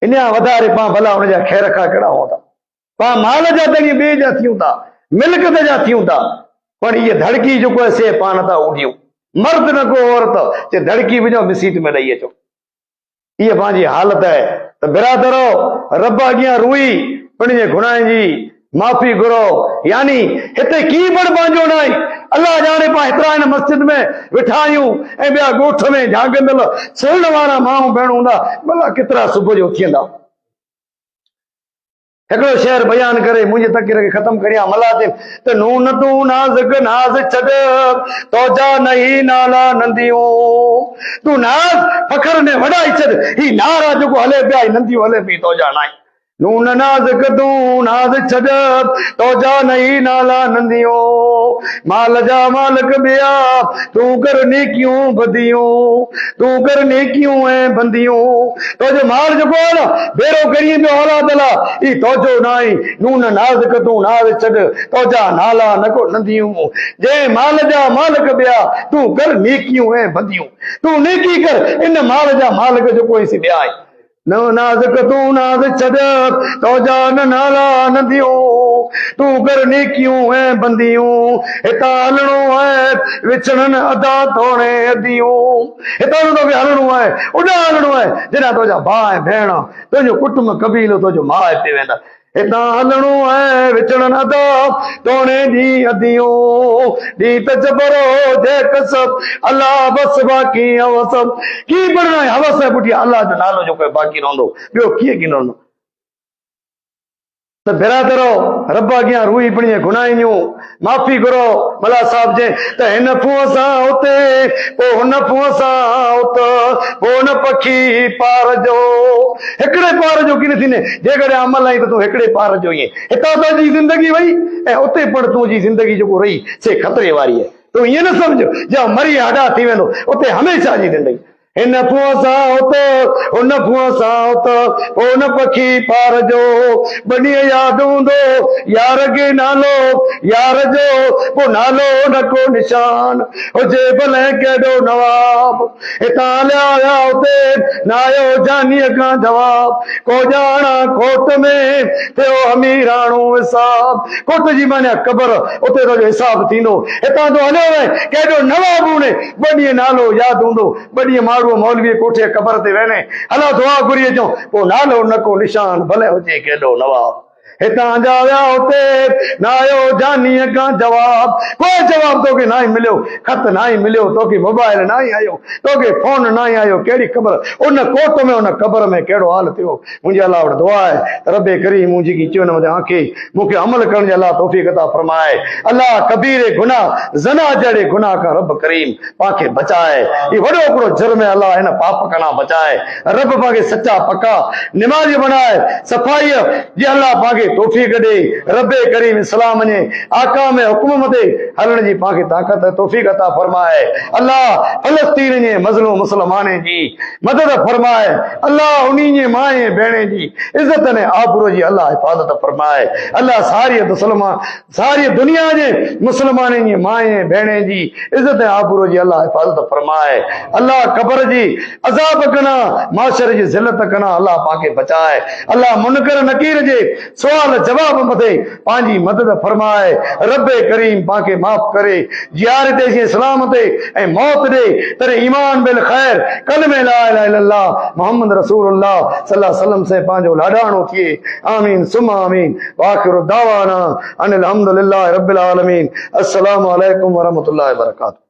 इन वधारे पां भला हुनजा ख़ैर खा कहिड़ा हुआ था पां माल जा त ॿिए जा थियूं था मिल्कत जा थियूं था पर इहे धड़की जेको आहे से पां नथा उॾियूं मर्द न को औरत चए धड़की विझो मिसीद में ॾेई अचो इहा पंहिंजी हालत आहे त बिरादरो रब अॻियां रुई पंहिंजे गुनाहनि जी माफ़ी घुरो यानी हिते की पण पंहिंजो न आहे अल्लाह जाने पां हेतिरा हिन मस्जिद में वेठा आहियूं ऐं ॿिया ॻोठ में जागंदल सुणण वारा माण्हू भेणू हूंदा भला केतिरा सुबुह जो उथी वेंदा हिकिड़ो शेर बयान करे मुंहिंजे तक़दीर खे ख़तमु करियां मला ते त नून तूं नाज़ुक नाज़ छॾ तोजा नही नाला नंदियूं तूं नाज़ फखर ने वॾाई छॾ ही नारा जेको हले पिया नंदियूं हले पई तोजा न नून नाज कदूं नाज छड़ तो जा नहीं नाला नंदियों माल जा मालिक बिया तू कर नेकियों बदियों तू कर नेकियों ऐ बंदियों तो जो माल जो कोल बेरो करिए जो औलाद ला ई तो जो नाई नून नाज कदूं नाज छड़ तो जा नाला नको नंदियों जे माल जा मालिक बिया तू कर नेकियों ऐ बंदियों तू नेकी कर इन माल जा मालिक जो कोई सी बिया न नाज कदूं नाज छड़ तो जा न नाला नदियों तू कर नेकियों ऐ बंदियों हिता हलणो है विछड़न अदा थोड़े अदियों हिता तो भी हलणो है उॾा हलणो है जॾहिं तुंहिंजा भाउ ऐं भेण तुंहिंजो कुटुंब कबीलो तुंहिंजो माउ हिते वेंदा हिता हलणो है विछड़न अदा थोड़े दी अदियों दी त जबरो जे कसब अल्लाह बस बाकी हवस की बनना है हवस है पुठिया अल्लाह जो नालो जो कोई बाकी रहंदो ॿियो कीअं की रहंदो तो बिरादरो रब अॻियां रूई पणी गुनाहियूं माफ़ी करो मला साहब जे त हिन फूह सां उते पोइ हुन फूह सां उत पोइ हुन पखी पार जो हिकिड़े पार जो की न थींदे जेकॾहिं अमल आई त तूं हिकिड़े पार जो ईअं हितां तुंहिंजी ज़िंदगी वई ऐं उते पण तुंहिंजी ज़िंदगी जेको रही से ख़तरे वारी आहे तूं ईअं न सम्झ जा मरी हॾा थी वेंदो उते हमेशह जी ज़िंदगी हिन फूह सां उत हुन फूह सां उत हुन पखी पार जो बनीअ यादि हूंदो यार खे नालो यार जो पोइ नालो न को निशान हुजे भले केॾो नवाब हितां हलिया विया उते न आयो जानीअ खां जवाब को ॼाणा कोट में थियो अमीराणो हिसाब कोट जी माना क़बर उते तुंहिंजो हिसाब थींदो हितां तो हलियो वए केॾो नवाब हुणे ॿ नालो यादि हूंदो ॿ माण्हू मौलवी कोठे क़बर ते वेने हला दुआ घुरी अचो पोइ नालो न को निशान भले हुजे केॾो नवाब हितां जा विया उते न आयो जानीअ खां जवाब कोई जवाब तोखे ना ही मिलियो खत ना ही मिलियो तोखे मोबाइल ना ही आयो तोखे फोन ना ही आयो कहिड़ी ख़बर उन कोट में उन क़बर में कहिड़ो हाल थियो मुंहिंजे अलाह वटि दुआ आहे रबे करीम मुंहिंजी की चयो न मुंहिंजे आंखे मूंखे अमल करण जे अलाह तौफ़ीक़ अता फरमाए अल्लाह कबीरे गुनाह ज़ना जहिड़े गुनाह खां रब करीम पांखे बचाए ही वॾो हिकिड़ो जुर्म है अल्लाह हिन पाप खां बचाए रब पांखे सच्चा पक्का निमाज़ी बनाए सफ़ाई जी अल्लाह पांखे तौफ़ीक़ दे रब्बे करीम इस्लाम ने आका में हुक्म ते हलण जी पांखे ताकत तौफ़ीक़ अता फरमाए अल्लाह फलस्तीन जे मज़लूम मुसलमाने जी मदद फरमाए अल्लाह उन्हीं जे माए भेणे जी इज्जत ने आबरू जी अल्लाह हिफाजत फरमाए अल्लाह सारी मुसलमान सारी दुनिया जे मुसलमाननि जी माए भेणे जी इज्जत ऐं आबरू जी अल्लाह हिफाजत फरमाए अल्लाह कब्र जी अज़ाब कना माशर जी ज़िल्लत कना अल्लाह पांखे बचाए अल्लाह मुनकर नकीर जे सवाल जवाब मथे पांजी मदद फरमाए रब्बे करीम पांखे माफ करे जियारत इस्लाम ते ऐं मौत दे तेरे ईमान बिल खैर कलमे ला इलाहा इल्लल्लाह मोहम्मद रसूलुल्लाह सल्लल्लाहु अलैहि वसल्लम से पांजो लाडाणो थिए आमीन सुम्मा आमीन वाखिर दावाना अनिल हम्दुलिल्लाहि रब्बिल आलमीन अस्सलामु अलैकुम व रहमतुल्लाहि व बरकातहू।